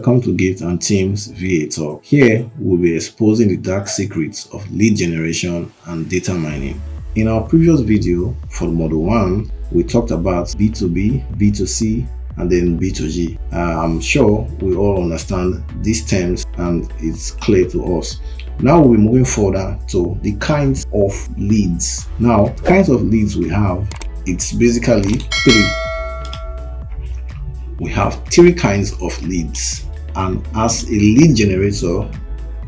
Welcome to Gifts and Teams VA Talk. Here, we'll be exposing the dark secrets of lead generation and data mining. In our previous video for Model 1, we talked about B2B, B2C, and then B2G. I'm sure we all understand these terms and it's clear to us. Now we're moving further to the kinds of leads. Now, the kinds of leads we have, it's basically three. We have three kinds of leads, and as a lead generator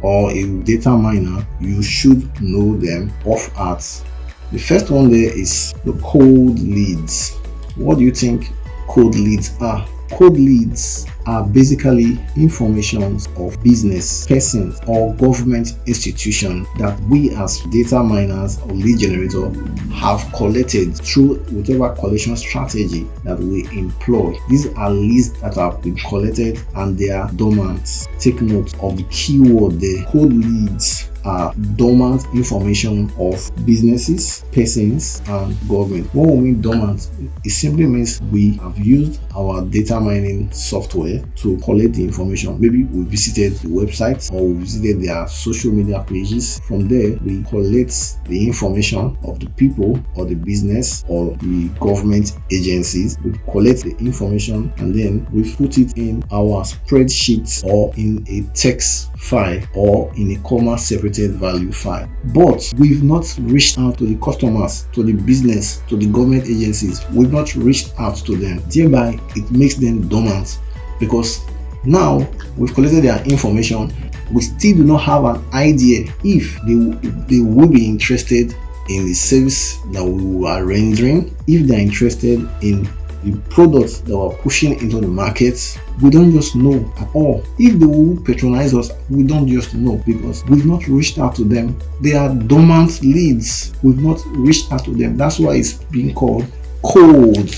or a data miner, you should know them off at. The first one there is the cold leads. What do you think cold leads are? Cold leads are basically informations of business, persons, or government institutions that we as data miners or lead generator have collected through whatever collection strategy that we employ. These are leads that have been collected and they are dormant. Take note of the keyword there. Cold leads are dormant information of businesses, persons, and government. What we mean dormant, it simply means we have used our data mining software to collect the information. Maybe we visited the website or we visited their social media pages. From there, we collect the information of the people or the business or the government agencies. We collect the information and then we put it in our spreadsheet or in a text file or in a comma separated value file. But we've not reached out to the customers, to the business, to the government agencies. We've not reached out to them. Thereby, it makes them dormant because now we've collected their information. We still do not have an idea if they will be interested in the service that we are rendering, if they're interested in the products that we're pushing into the market. We don't just know at all. If they will patronize us, we don't just know because we've not reached out to them. They are dormant leads. We've not reached out to them. That's why it's being called cold.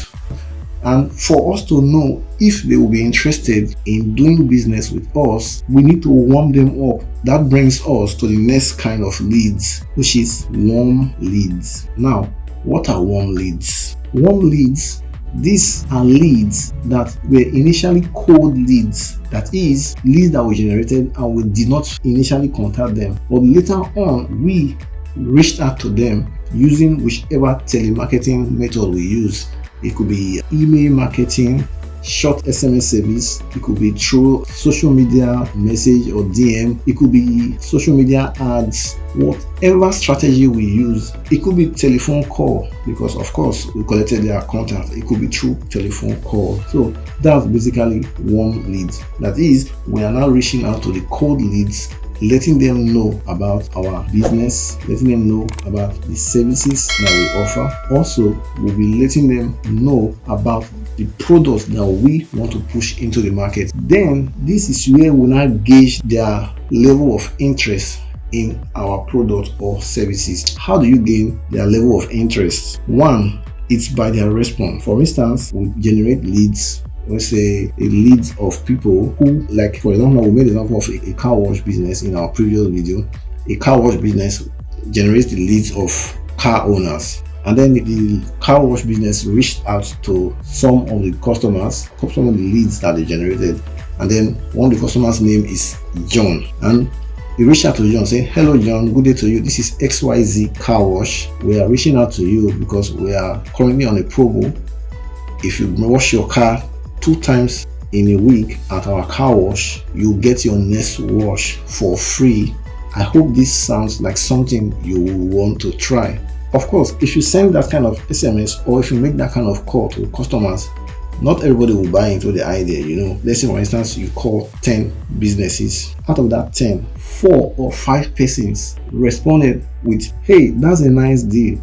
And for us to know if they will be interested in doing business with us, we need to warm them up. That brings us to the next kind of leads, which is warm leads. Now, what are warm leads? Warm leads, these are leads that were initially cold leads. That is, leads that were generated and we did not initially contact them. But later on, we reached out to them using whichever telemarketing method we use. It could be email marketing, short SMS service. It could be through social media message or DM. It could be social media ads. Whatever strategy we use, it could be telephone call because of course we collected their contact. It could be through telephone call. So that's basically warm leads. That is, we are now reaching out to the cold leads, letting them know about our business, letting them know about the services that we offer. Also, we'll be letting them know about the products that we want to push into the market. Then this is where we now gauge their level of interest in our product or services. How do you gain their level of interest? One, it's by their response. For instance, we generate leads. Let's say a lead of people who, like for example, we made an example of a car wash business in our previous video. A car wash business generates the leads of car owners, and then the car wash business reached out to some of the customers, some of the leads that they generated, and then one of the customers' name is John, and he reached out to John saying, "Hello John, good day to you. This is XYZ Car Wash. We are reaching out to you because we are currently on a promo. If you wash your car 2 times in a week at our car wash, you get your next wash for free. I hope this sounds like something you will want to try." Of course, if you send that kind of SMS or if you make that kind of call to customers, not everybody will buy into the idea. Let's say for instance you call 10 businesses. Out of that 10, 4 or 5 persons responded with, "Hey, that's a nice deal.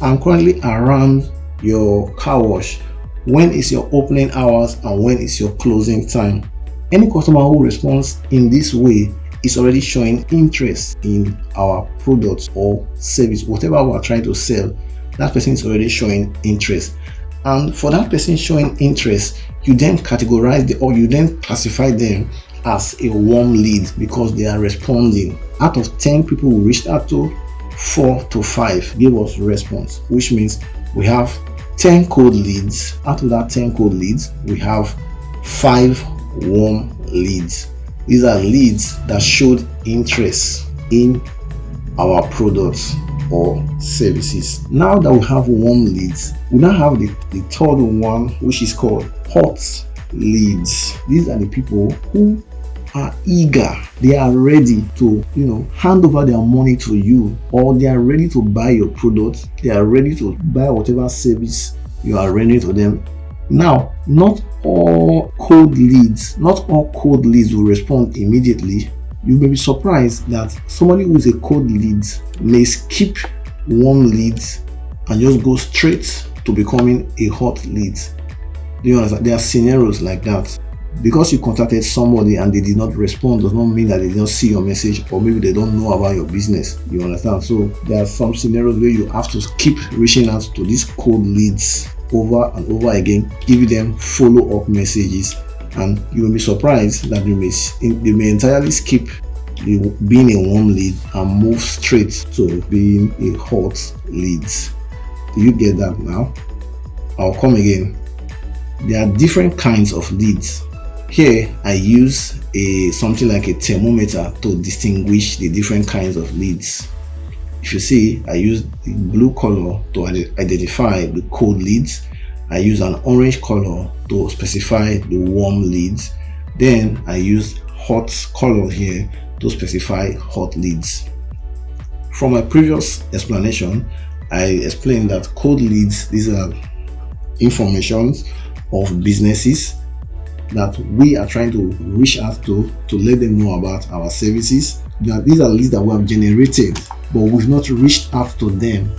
I'm currently around your car wash. When is your opening hours and when is your closing time?" Any customer who responds in this way is already showing interest in our product or service, whatever we are trying to sell. That person is already showing interest. And for that person showing interest, you then you then classify them as a warm lead because they are responding. Out of 10 people we reached out to, 4 to 5 gave us response, which means we have 10 cold leads. Out of that 10 cold leads, we have 5 warm leads. These are leads that showed interest in our products or services. Now that we have warm leads, we now have the third one, which is called hot leads. These are the people who are eager, they are ready to hand over their money to you, or they are ready to buy your product, they are ready to buy whatever service you are rendering to them. Now, not all cold leads will respond immediately. You may be surprised that somebody who is a cold lead may skip warm leads and just go straight to becoming a hot lead. Do you understand? There are scenarios like that. Because you contacted somebody and they did not respond does not mean that they did not see your message, or maybe they don't know about your business. You understand? So there are some scenarios where you have to keep reaching out to these cold leads over and over again, give them follow-up messages, and you will be surprised that they may entirely skip being a warm lead and move straight to being a hot lead. Do you get that now? I'll come again. There are different kinds of leads. Here I use something like a thermometer to distinguish the different kinds of leads. If you see, I use the blue color to identify the cold leads. I use an orange color to specify the warm leads. Then I use hot color here to specify hot leads. From my previous explanation, I explained that cold leads, these are informations of businesses that we are trying to reach out to let them know about our services. These are leads that we have generated, but we've not reached out to them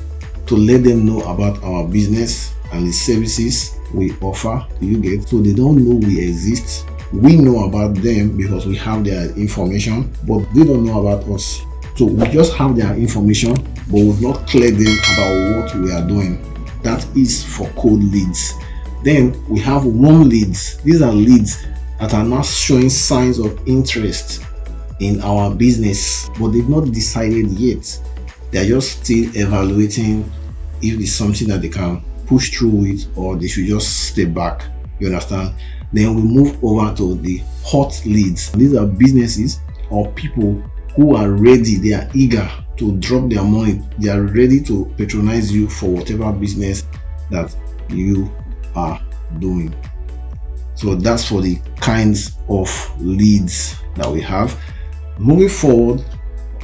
to let them know about our business and the services we offer. Do you get? So they don't know we exist. We know about them because we have their information, but they don't know about us. So we just have their information, but we've not cleared them about what we are doing. That is for cold leads. Then we have warm leads. These are leads that are not showing signs of interest in our business, but they've not decided yet. They're just still evaluating if it's something that they can push through with, or they should just stay back. You understand? Then we move over to the hot leads. These are businesses or people who are ready, they are eager to drop their money, they are ready to patronize you for whatever business that you are doing. So that's for the kinds of leads that we have. Moving forward,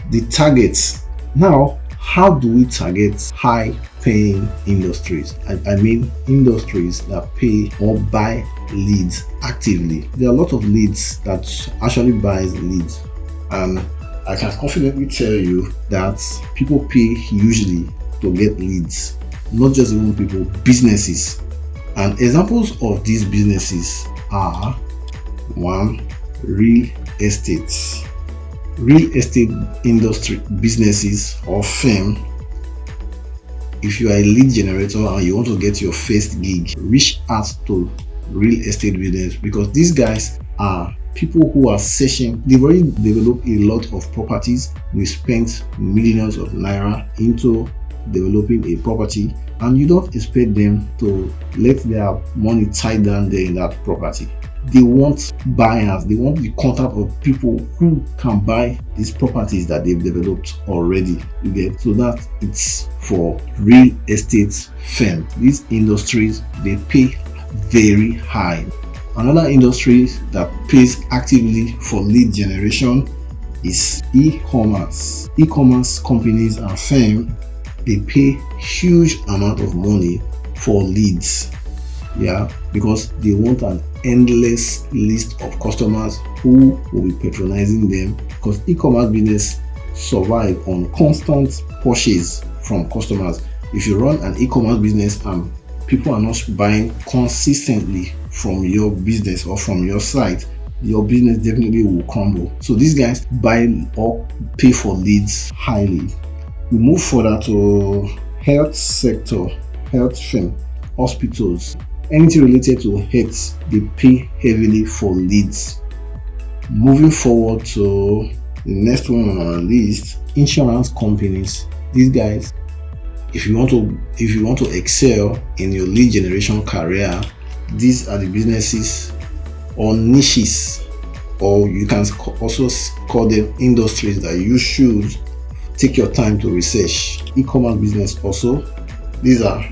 the targets. Now, how do we target high paying industries? I mean industries that pay or buy leads actively. There are a lot of leads that actually buys leads, and I can confidently tell you that people pay hugely to get leads. Not just even people, businesses. And examples of these businesses are: 1. Real estate. Real estate industry businesses or firm. If you are a lead generator and you want to get your first gig, reach out to real estate business, because these guys are people who are searching. They've already developed a lot of properties. They spent millions of naira into developing a property, and you don't expect them to let their money tie down there in that property. They want buyers, they want the contact of people who can buy these properties that they've developed already. You get? So that it's for real estate firm. These industries, they pay very high. Another industry that pays actively for lead generation is e-commerce. E-commerce companies and firms, they pay huge amount of money for leads. Yeah, because they want an endless list of customers who will be patronizing them, because e-commerce business survive on constant purchase from customers. If you run an e-commerce business and people are not buying consistently from your business or from your site, your business definitely will crumble. So these guys buy or pay for leads highly. We move further to health sector, health firm, hospitals, anything related to health, they pay heavily for leads. Moving forward to the next one on our list, insurance companies. These guys, if you want to excel in your lead generation career, these are the businesses or niches or you can also call them industries that you should take your time to research. E-commerce business also, these are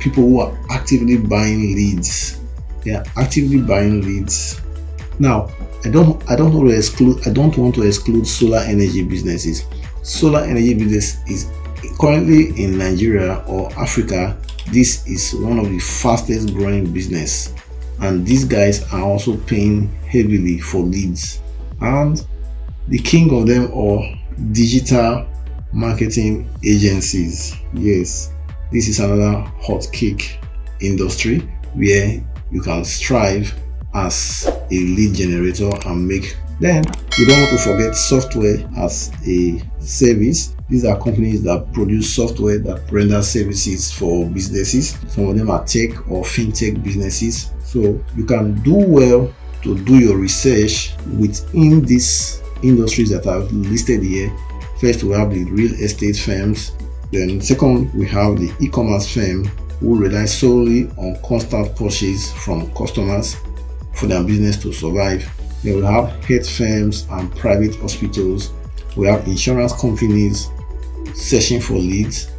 people who are actively buying leads. They are actively buying leads. Now, I don't want to exclude solar energy businesses. Solar energy business is currently in Nigeria or Africa. This is one of the fastest growing business, and these guys are also paying heavily for leads. And the king of them are digital marketing agencies. Yes, this is another hot cake industry where you can strive as a lead generator and make. Then you don't want to forget software as a service. These are companies that produce software that render services for businesses. Some of them are tech or fintech businesses. So you can do well to do your research within these industries that are listed here. First, we have the real estate firms. Then second, we have the e-commerce firm who rely solely on constant purchase from customers for their business to survive. Then we have health firms and private hospitals. We have insurance companies searching for leads.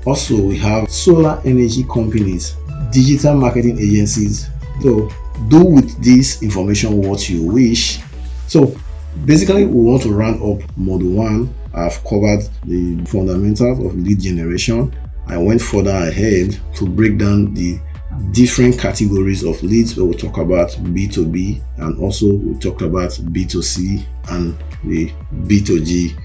Also, we have solar energy companies, digital marketing agencies. So do with this information what you wish. So basically, we want to round up module 1. I've covered the fundamentals of lead generation. I went further ahead to break down the different categories of leads, where we talk about B2B, and also we talked about B2C and the B2G.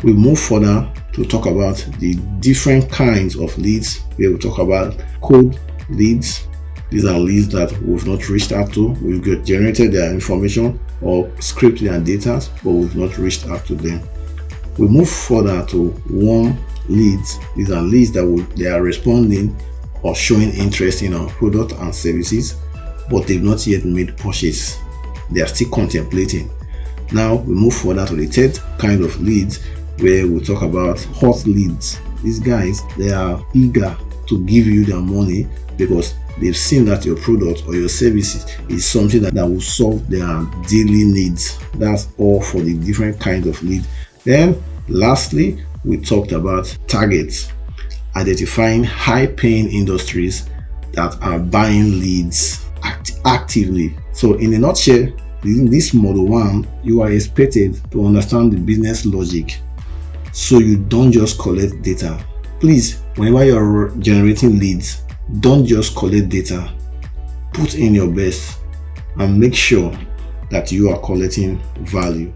We move further to talk about the different kinds of leads, where we talk about cold leads. These are leads that we've not reached out to. We've generated their information or scraped their data, but we've not reached out to them. We move further to warm leads. These are leads that they are responding or showing interest in our product and services, but they've not yet made purchase. They are still contemplating. Now we move further to the third kind of leads, where we talk about hot leads. These guys, they are eager to give you their money because they've seen that your product or your services is something that will solve their daily needs. That's all for the different kinds of lead. Then lastly, we talked about targets, identifying high-paying industries that are buying leads actively. So in a nutshell, in this module 1, you are expected to understand the business logic, so you don't just collect data. Please, whenever you're generating leads, don't just collect data. Put in your best and make sure that you are collecting value.